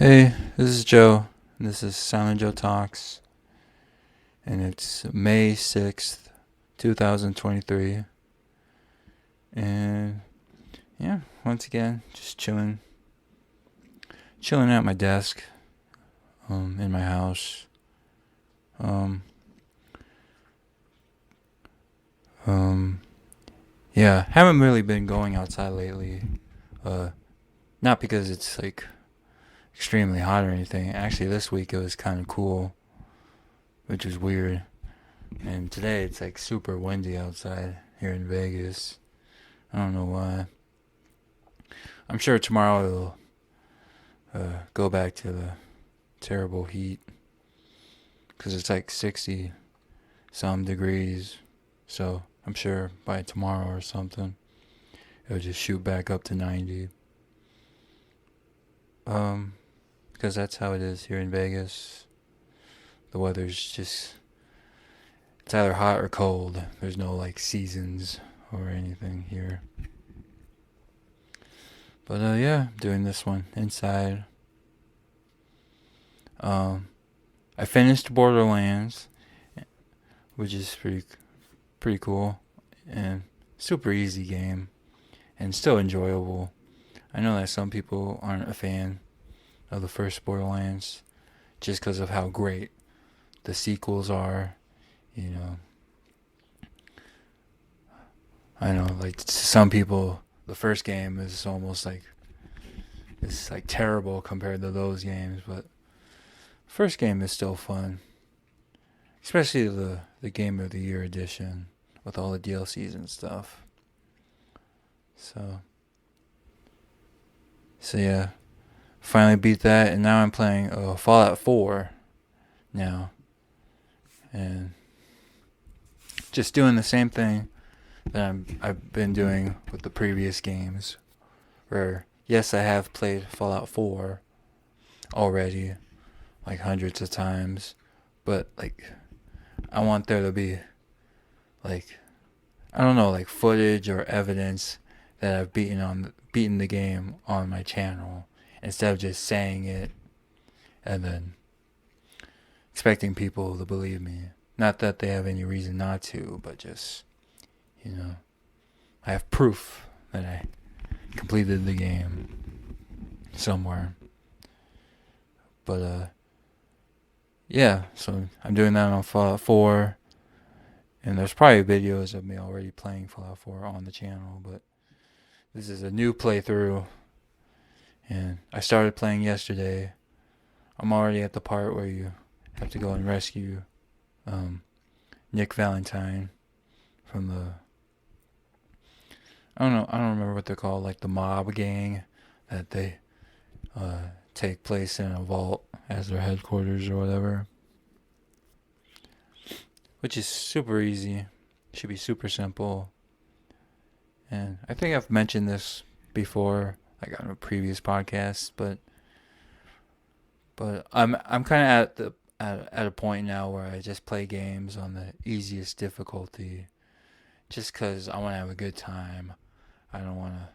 Hey, this is Joe. This is Silent Joe Talks, and it's May 6th, 2023. And yeah, once again, just chilling at my desk, in my house. Um, yeah, haven't really been going outside lately. Not because it's like extremely hot or anything. Actually, this week it was kind of cool, which is weird. And today it's like super windy outside here in Vegas. I don't know why. I'm sure tomorrow it'll go back to the terrible heat because it's like 60 some degrees. So I'm sure by tomorrow or something it'll just shoot back up to 90. Because that's how it is here in Vegas. The weather's just, it's either hot or cold. There's no like seasons or anything here. But yeah, doing this one inside. I finished Borderlands, which is pretty cool and super easy game and still enjoyable. I know that some people aren't a fan of the first Borderlands just because of how great the sequels are, you know. I know, like, to some people, the first game is almost like, it's like terrible compared to those games, but first game is still fun, especially the Game of the Year edition with all the DLCs and stuff. So yeah, finally beat that, and now I'm playing Fallout 4 now, and just doing the same thing that I've been doing with the previous games. Where yes, I have played Fallout 4 already, like hundreds of times, but like I want there to be like, I don't know, like footage or evidence that I've beaten the game on my channel, instead of just saying it and then expecting people to believe me. Not that they have any reason not to, but just, I have proof that I completed the game somewhere. But yeah, so I'm doing that on Fallout 4, and there's probably videos of me already playing Fallout 4 on the channel, but this is a new playthrough, and I started playing yesterday. I'm already at the part where you have to go and rescue Nick Valentine from the, I don't remember what they're called, like the mob gang that they take place in a vault as their headquarters or whatever. Which is super easy. Should be super simple. And I think I've mentioned this before, like on a previous podcast, but I'm kind of at a point now where I just play games on the easiest difficulty, just because I want to have a good time. I don't want to,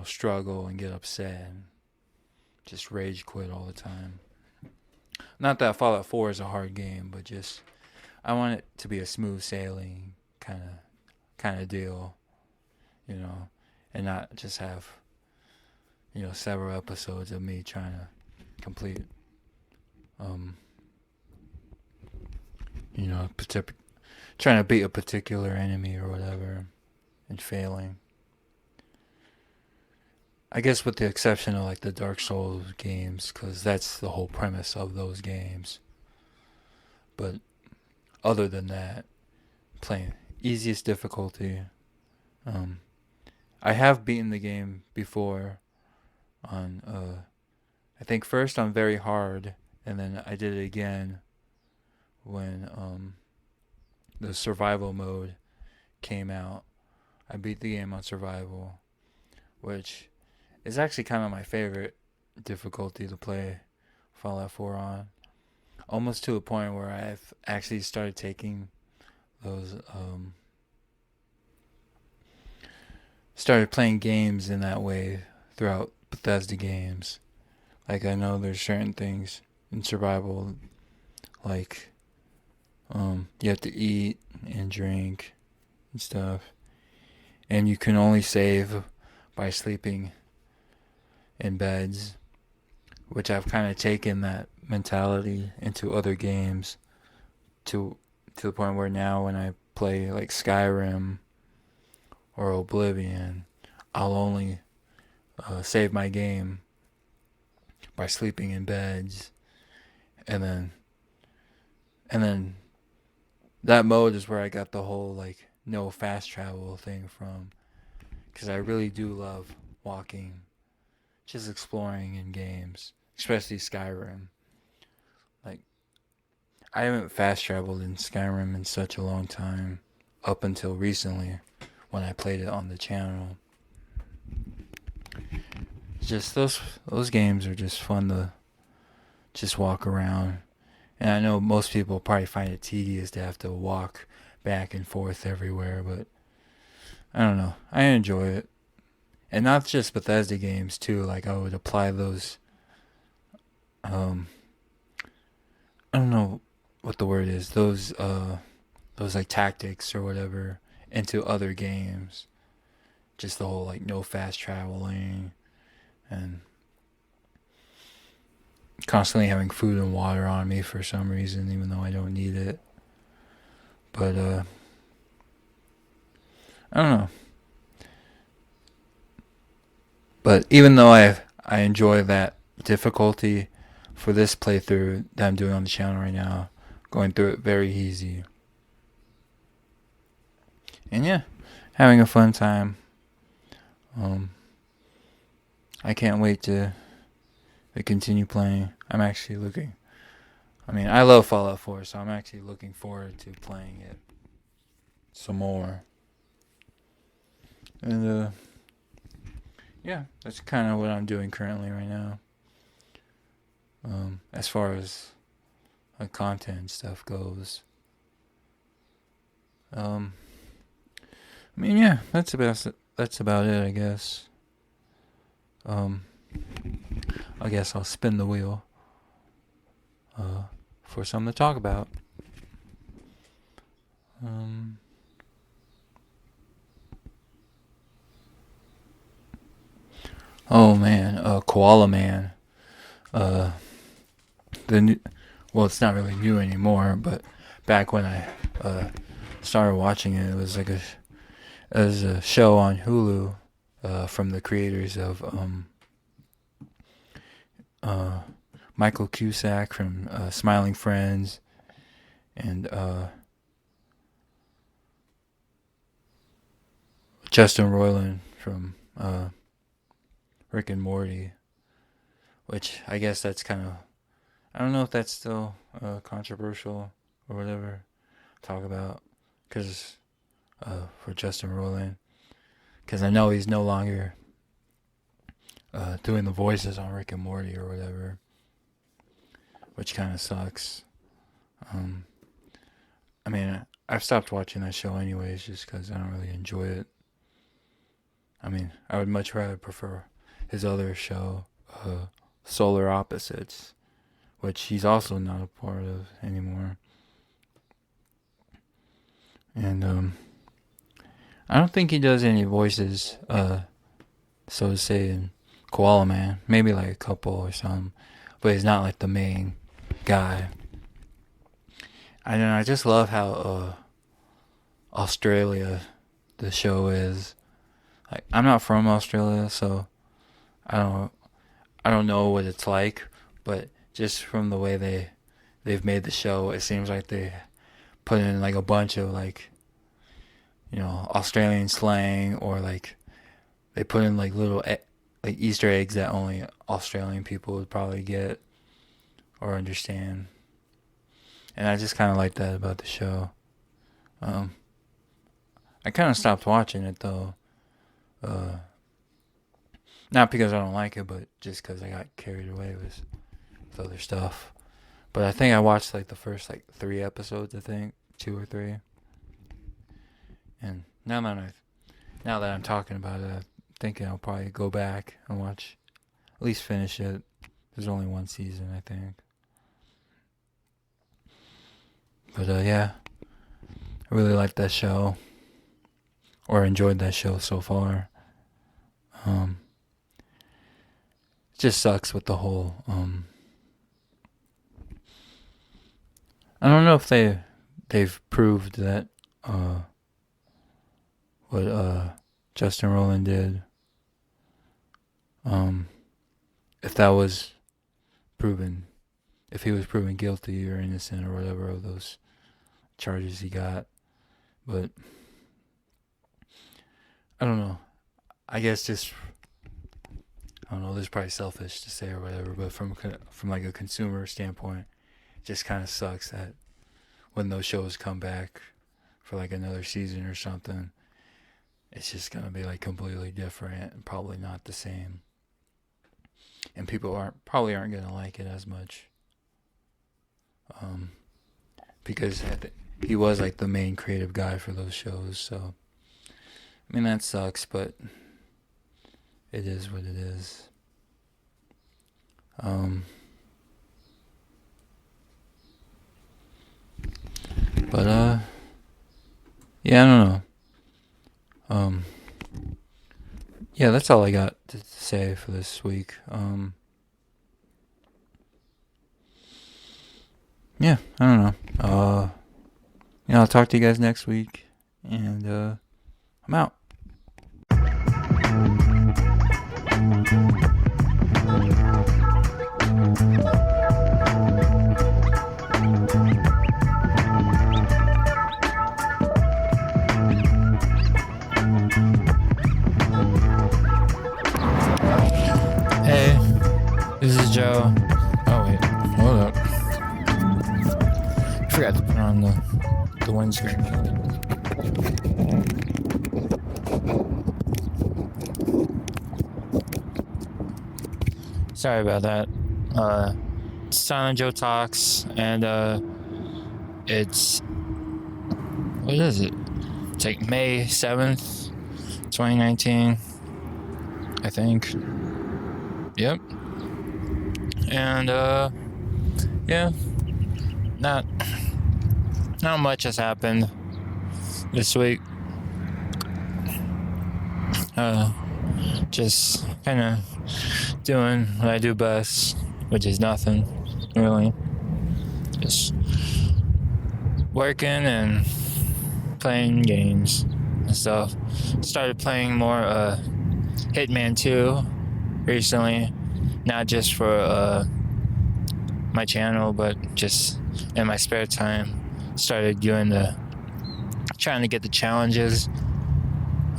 struggle and get upset and just rage quit all the time. Not that Fallout 4 is a hard game, but just I want it to be a smooth sailing kind of deal, and not just have, several episodes of me trying to complete, trying to beat a particular enemy or whatever and failing. I guess with the exception of like the Dark Souls games, because that's the whole premise of those games. But other than that, playing easiest difficulty. I have beaten the game before on, I think first on very hard, and then I did it again when the survival mode came out. I beat the game on survival, which is actually kind of my favorite difficulty to play Fallout 4 on. Almost to a point where I've actually started taking those, started playing games in that way throughout Bethesda games. Like I know there's certain things in survival, like you have to eat and drink and stuff, and you can only save by sleeping in beds, which I've kind of taken that mentality into other games to the point where now when I play like Skyrim or Oblivion, I'll only save my game by sleeping in beds, and then that mode is where I got the whole like no fast travel thing from, because I really do love walking, just exploring in games, especially Skyrim. Like I haven't fast traveled in Skyrim in such a long time, up until recently when I played it on the channel. Just those games are just fun to just walk around. And I know most people probably find it tedious to have to walk back and forth everywhere, but I don't know. I enjoy it. And not just Bethesda games too. Like I would apply those I don't know what the word is. Those like tactics or whatever into other games. Just the whole like no fast traveling and constantly having food and water on me for some reason, even though I don't need it. But I don't know. But even though I enjoy that difficulty for this playthrough that I'm doing on the channel right now, going through it very easy. And yeah, having a fun time. I can't wait to continue playing. I'm actually looking. I mean, I love Fallout 4, so I'm actually looking forward to playing it some more. And yeah, that's kind of what I'm doing currently right now. As far as content stuff goes. I mean, yeah, that's about it, I guess. I guess I'll spin the wheel for something to talk about. Oh man, Koala Man. The new, well, it's not really new anymore, but back when I started watching it, it was like it was a show on Hulu from the creators of Michael Cusack from Smiling Friends and Justin Roiland from Rick and Morty, which I guess that's kind of, I don't know if that's still controversial or whatever to talk about, because for Justin Roiland, because I know he's no longer doing the voices on Rick and Morty or whatever, which kind of sucks. I mean, I've stopped watching that show anyways, just because I don't really enjoy it. I mean, I would much rather prefer his other show, Solar Opposites, which he's also not a part of anymore. And I don't think he does any voices, so to say, in Koala Man. Maybe like a couple or something, but he's not like the main guy. And I just love how Australia the show is. Like, I'm not from Australia, so I don't know what it's like, but just from the way they've made the show, it seems like they put in like a bunch of like, you know, Australian slang, or like they put in like little like Easter eggs that only Australian people would probably get or understand. And I just kind of like that about the show. I kind of stopped watching it though. Not because I don't like it, but just because I got carried away with other stuff. But I think I watched like the first like 3 episodes. I think 2 or 3. And now that I'm talking about it, I'm thinking I'll probably go back and watch, at least finish it, There's only one season, I think. But yeah, I really liked that show, or enjoyed that show so far. It just sucks with the whole. I don't know if they've proved that what Justin Roiland did. If that was proven, if he was proven guilty or innocent or whatever of those charges he got, but I don't know. I guess just, I don't know. This is probably selfish to say or whatever, but from like a consumer standpoint, it just kind of sucks that when those shows come back for like another season or something, it's just gonna be like completely different and probably not the same, and people probably aren't gonna like it as much. Because he was like the main creative guy for those shows, so I mean that sucks, but it is what it is. But yeah, I don't know. Yeah, that's all I got to say for this week. Yeah, I don't know. I'll talk to you guys next week, and I'm out. Hey, this is Joe. Oh wait, hold up. I forgot to put on the windscreen. Sorry about that. Silent Joe Talks, and it's, what is it? It's like May 7th, 2019, I think. Yep. And yeah, not much has happened this week. Just kind of doing what I do best, which is nothing, really. Just working and playing games and stuff. Started playing more Hitman 2 recently, not just for my channel, but just in my spare time. Started trying to get the challenges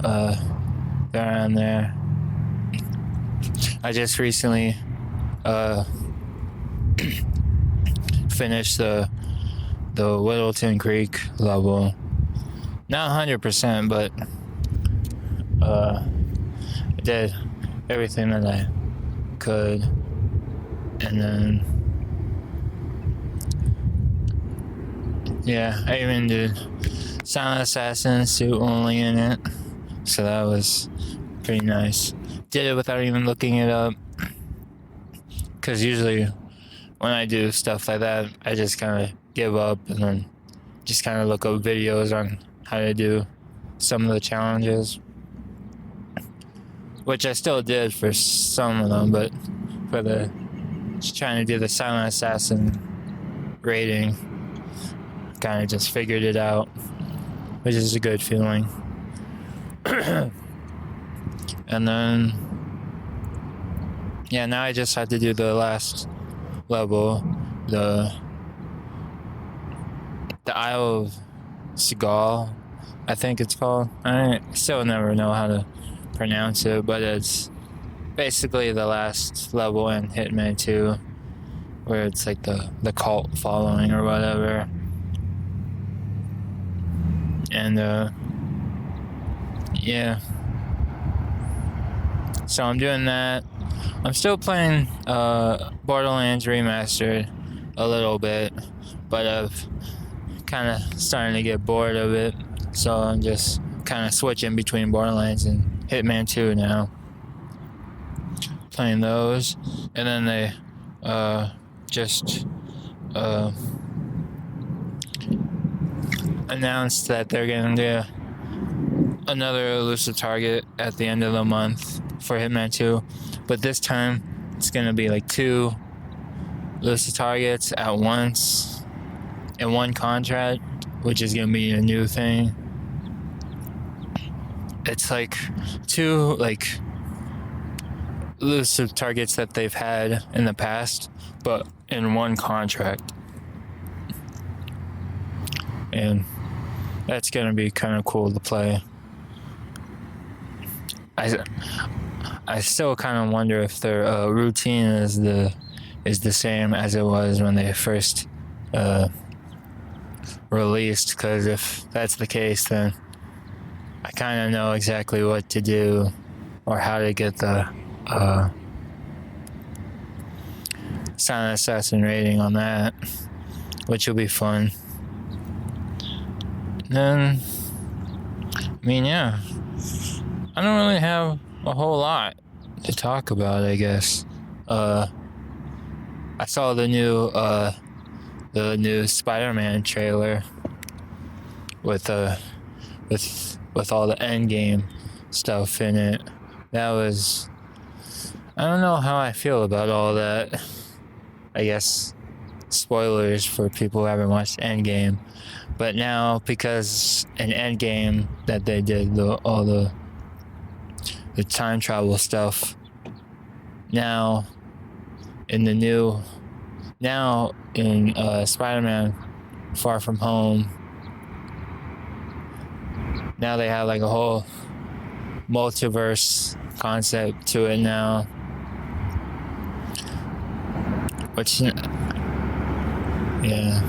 that are on there. I just recently finished the Whittleton Creek level. Not 100%, but I did everything that I could, and then yeah, I even did Silent Assassin suit only in it, so that was pretty nice. Did it without even looking it up, because usually when I do stuff like that, I just kind of give up and then just kind of look up videos on how to do some of the challenges, which I still did for some of them, but for just trying to do the Silent Assassin rating, kind of just figured it out, which is a good feeling. And then yeah, now I just had to do the last level, the Isle of Seagal, I think it's called. I still never know how to pronounce it, but it's basically the last level in Hitman 2, where it's like the cult following or whatever. And yeah, so I'm doing that. I'm still playing Borderlands Remastered a little bit, but I've kind of starting to get bored of it, so I'm just kind of switching between Borderlands and Hitman 2 now, playing those. And then they just announced that they're going to do another elusive target at the end of the month for Hitman 2. But this time, it's going to be like 2 elusive targets at once in one contract, which is going to be a new thing. It's like 2 like elusive targets that they've had in the past, but in one contract. And that's going to be kind of cool to play. I still kind of wonder if their routine is the same as it was when they first released, because if that's the case, then I kind of know exactly what to do or how to get the Silent Assassin rating on that, which will be fun. Then, I mean, yeah, I don't really have a whole lot to talk about, I guess. I saw the new Spider-Man trailer with all the Endgame stuff in it. That was, I don't know how I feel about all that. I guess spoilers for people who haven't watched Endgame. But now, because in Endgame that they did all the time travel stuff, now in Spider-Man Far From Home, now they have like a whole multiverse concept to it now, which, yeah.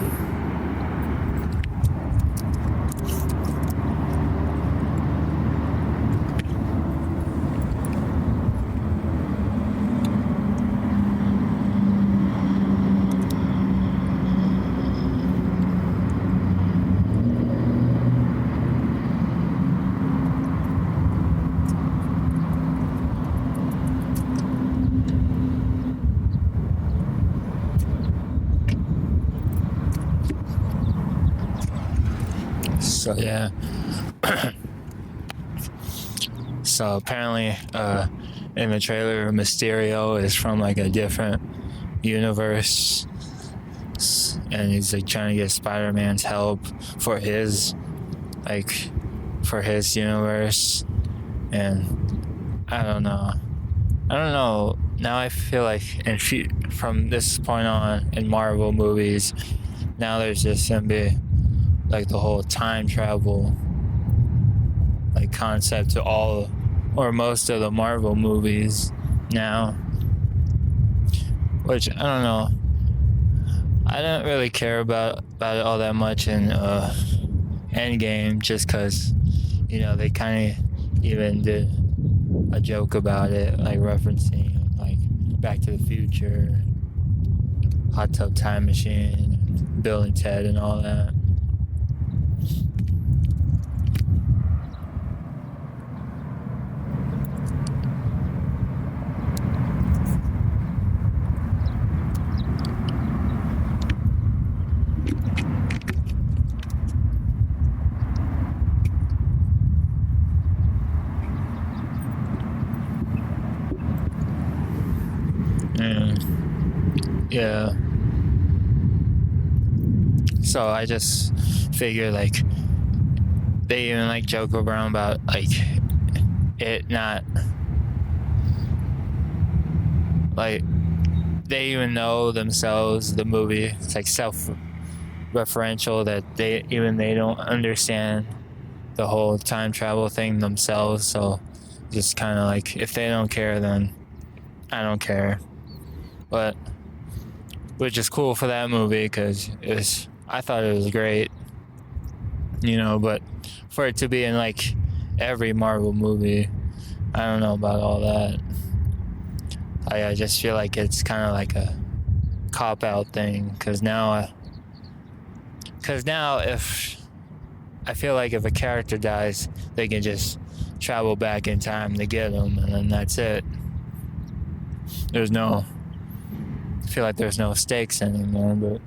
So yeah. So apparently, in the trailer, Mysterio is from like a different universe, and he's like trying to get Spider-Man's help for his universe. And I don't know. Now I feel like from this point on in Marvel movies, now there's just gonna be like the whole time travel like concept to all or most of the Marvel movies now, which I don't know. I don't really care about it all that much in Endgame, just because, you know, they kind of even did a joke about it, like referencing like Back to the Future, Hot Tub Time Machine, Bill and Ted and all that. Yeah. So I just figure like they even like joke around about like it not like they even know themselves the movie. It's like self-referential that they don't understand the whole time travel thing themselves. So just kind of like if they don't care, then I don't care. But which is cool for that movie because I thought it was great, you know. But for it to be in like every Marvel movie, I don't know about all that. I just feel like it's kind of like a cop-out thing because now if I feel like if a character dies, they can just travel back in time to get them, and then that's it. I feel like there's no stakes anymore, but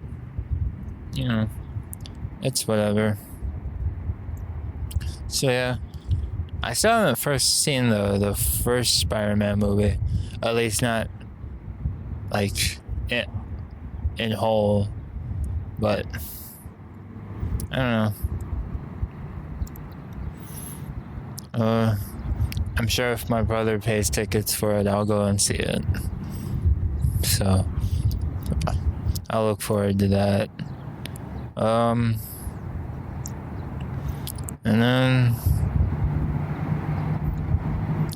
you know, it's whatever. So yeah, I still haven't seen the first Spider-Man movie, at least not like in whole, but I don't know. I'm sure if my brother pays tickets for it, I'll go and see it. So I'll look forward to that. And then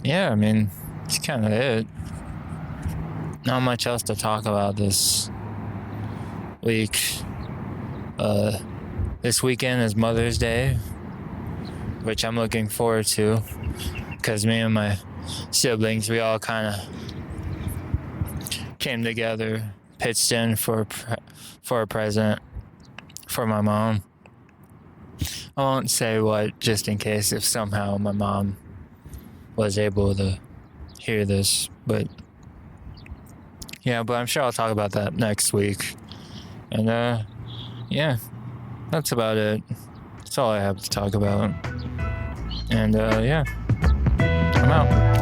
yeah, I mean, it's kind of it. Not much else to talk about this week. This weekend is Mother's Day, which I'm looking forward to, because me and my siblings, we all kind of came together, pitched in for a present for my mom. I won't say what, just in case if somehow my mom was able to hear this, but yeah, but I'm sure I'll talk about that next week. And yeah, that's about it. That's all I have to talk about. And yeah, I'm out.